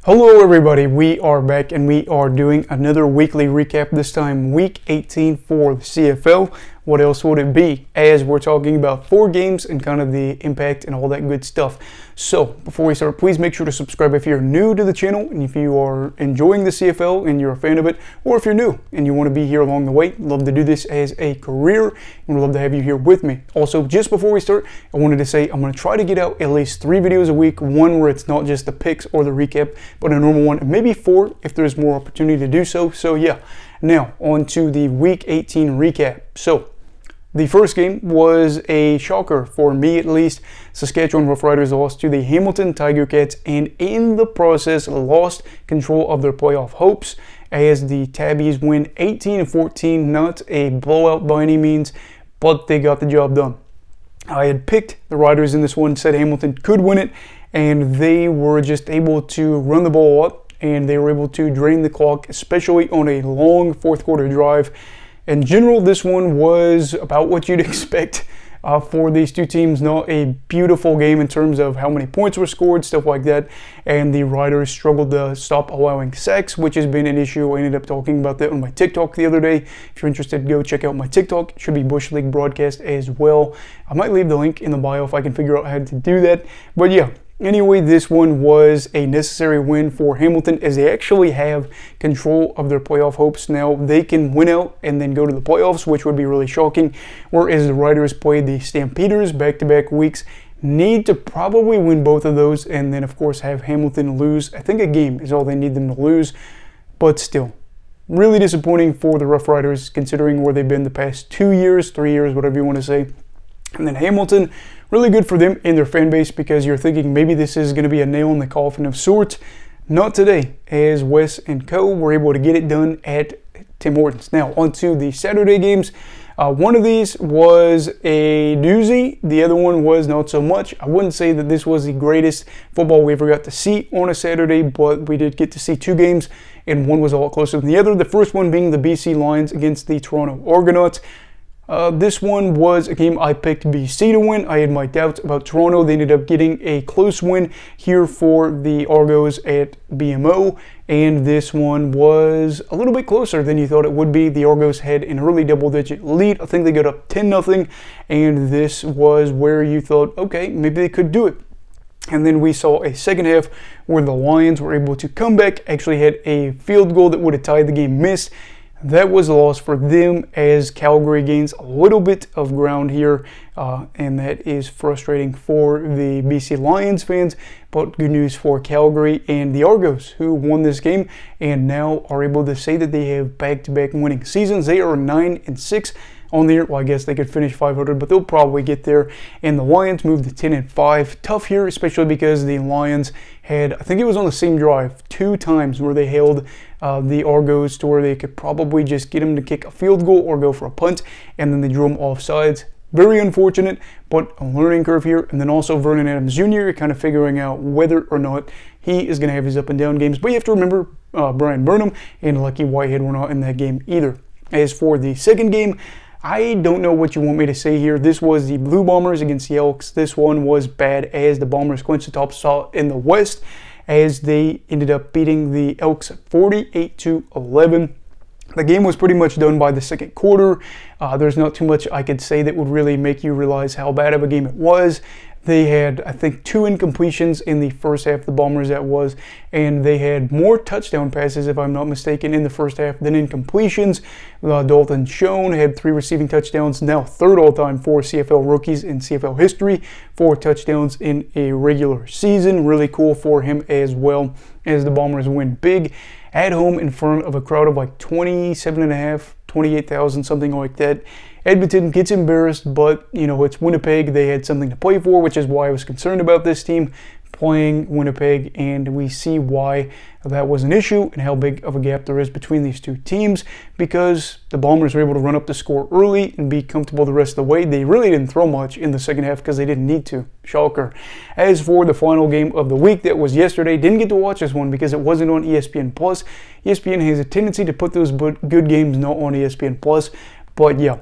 Hello everybody, we are back and we are doing another weekly recap, this time week 18 for the CFL. What else would it be, as we're talking about 4 games and kind of the impact and all that good stuff. So before we start, please make sure to subscribe if you're new to the channel and if you are enjoying the CFL and you're a fan of it, or if you're new and you want to be here along the way. Love to do this as a career and we'd love to have you here with me. Also, just before we start, I wanted to say I'm going to try to get out at least 3 videos a week, one where it's not just the picks or the recap, but a normal one, and maybe 4 if there's more opportunity to do so. So yeah, now on to the week 18 recap. So the first game was a shocker, for me at least. Saskatchewan Roughriders lost to the Hamilton Tiger Cats and in the process lost control of their playoff hopes as the Tabbies win 18-14. Not a blowout by any means, but they got the job done. I had picked the Riders in this one, said Hamilton could win it, and they were just able to run the ball up and they were able to drain the clock, especially on a long fourth quarter drive. In general, this one was about what you'd expect for these two teams. Not a beautiful game in terms of how many points were scored, stuff like that. And the Riders struggled to stop allowing sacks, which has been an issue. I ended up talking about that on my TikTok the other day. If you're interested, go check out my TikTok. It should be Bush League broadcast as well. I might leave the link in the bio if I can figure out how to do that. But yeah. Anyway, this one was a necessary win for Hamilton as they actually have control of their playoff hopes now. They can win out and then go to the playoffs, which would be really shocking. Whereas the Riders played the Stampeders back-to-back weeks, need to probably win both of those and then, of course, have Hamilton lose. I think a game is all they need them to lose, but still. Really disappointing for the Rough Riders considering where they've been the past 2 years, 3 years, whatever you want to say. And then Hamilton, really good for them and their fan base because you're thinking maybe this is going to be a nail in the coffin of sorts. Not today, as Wes and co were able to get it done at Tim Hortons. Now, on to the Saturday games. One of these was a doozy. The other one was not so much. I wouldn't say that this was the greatest football we ever got to see on a Saturday, but we did get to see 2 games, and one was a lot closer than the other. The first one being the BC Lions against the Toronto Argonauts. This one was a game I picked BC to win. I had my doubts about Toronto. They ended up getting a close win here for the Argos at BMO, and this one was a little bit closer than you thought it would be. The Argos had an early double-digit lead. I think they got up 10-0, and this was where you thought, okay, maybe they could do it. And then we saw a second half where the Lions were able to come back, actually had a field goal that would have tied the game, missed. That was a loss for them as Calgary gains a little bit of ground here, and that is frustrating for the BC Lions fans, but good news for Calgary and the Argos, who won this game and now are able to say that they have back-to-back winning seasons. They are 9-6 on the year. Well, I guess they could finish 500, but they'll probably get there. And the Lions moved to 10-5. Tough here, especially because the Lions had, I think it was on the same drive, 2 times where they held the Argos to where they could probably just get them to kick a field goal or go for a punt, and then they drew them off sides. Very unfortunate, but a learning curve here. And then also Vernon Adams Jr. kind of figuring out whether or not he is going to have his up and down games. But you have to remember Brian Burnham and Lucky Whitehead were not in that game either. As for the second game, I don't know what you want me to say here. This was the Blue Bombers against the Elks. This one was bad as the Bombers clinched the top spot in the West as they ended up beating the Elks 48-11. The game was pretty much done by the second quarter. There's not too much I could say that would really make you realize how bad of a game it was. They had, I think, 2 incompletions in the first half, the Bombers that was, and they had more touchdown passes, if I'm not mistaken, in the first half than incompletions. Dalton Schoen had 3 receiving touchdowns, now 3rd all-time for CFL rookies in CFL history, 4 touchdowns in a regular season. Really cool for him as well, as the Bombers win big at home in front of a crowd of like 27,500, 28,000, something like that. Edmonton gets embarrassed, but, you know, it's Winnipeg. They had something to play for, which is why I was concerned about this team playing Winnipeg, and we see why that was an issue and how big of a gap there is between these two teams, because the Bombers were able to run up the score early and be comfortable the rest of the way. They really didn't throw much in the second half because they didn't need to. Shocker. As for the final game of the week, that was yesterday. Didn't get to watch this one because it wasn't on ESPN+. ESPN has a tendency to put those good games not on ESPN+, but yeah.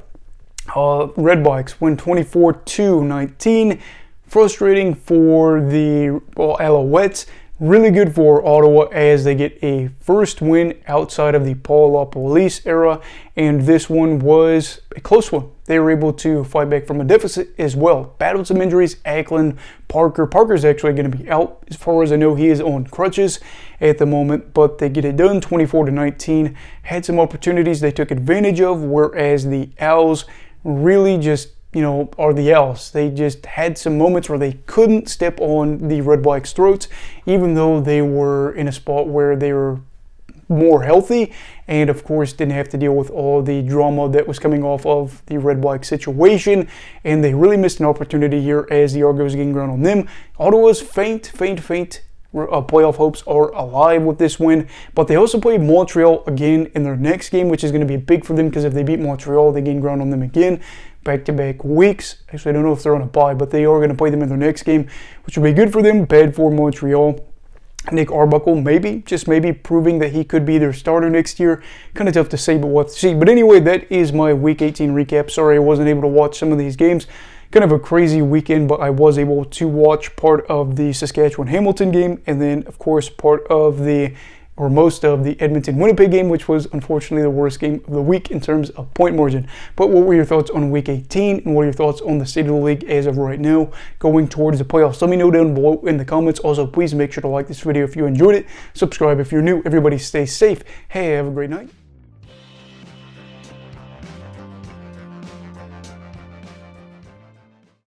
Redbikes win 24-19. Frustrating for the Alouettes. really good for Ottawa as they get a first win outside of the Paul LaPolice era, and this one was a close one. They were able to fight back from a deficit as well. Battled some injuries. Ackland, Parker's actually going to be out. As far as I know, he is on crutches at the moment, but they get it done 24-19. Had some opportunities they took advantage of, whereas the Owls really just, are the Owls. They just had some moments where they couldn't step on the Red Blacks' throats, even though they were in a spot where they were more healthy and of course didn't have to deal with all the drama that was coming off of the Red Black situation, and they really missed an opportunity here as the Argos getting ground on them. Ottawa's faint playoff hopes are alive with this win, but they also play Montreal again in their next game, which is going to be big for them because if they beat Montreal, they gain ground on them again back-to-back weeks. Actually, I don't know if they're on a bye, but they are going to play them in their next game, which will be good for them, bad for Montreal. Nick Arbuckle, just maybe proving that he could be their starter next year. Kind of tough to say, but we'll have to see. But anyway, that is my Week 18 recap. Sorry I wasn't able to watch some of these games. Kind of a crazy weekend, but I was able to watch part of the Saskatchewan-Hamilton game, and then, of course, most of the Edmonton-Winnipeg game, which was unfortunately the worst game of the week in terms of point margin. But what were your thoughts on Week 18, and what are your thoughts on the state of the league as of right now, going towards the playoffs? Let me know down below in the comments. Also, please make sure to like this video if you enjoyed it. Subscribe if you're new. Everybody stay safe. Hey, have a great night.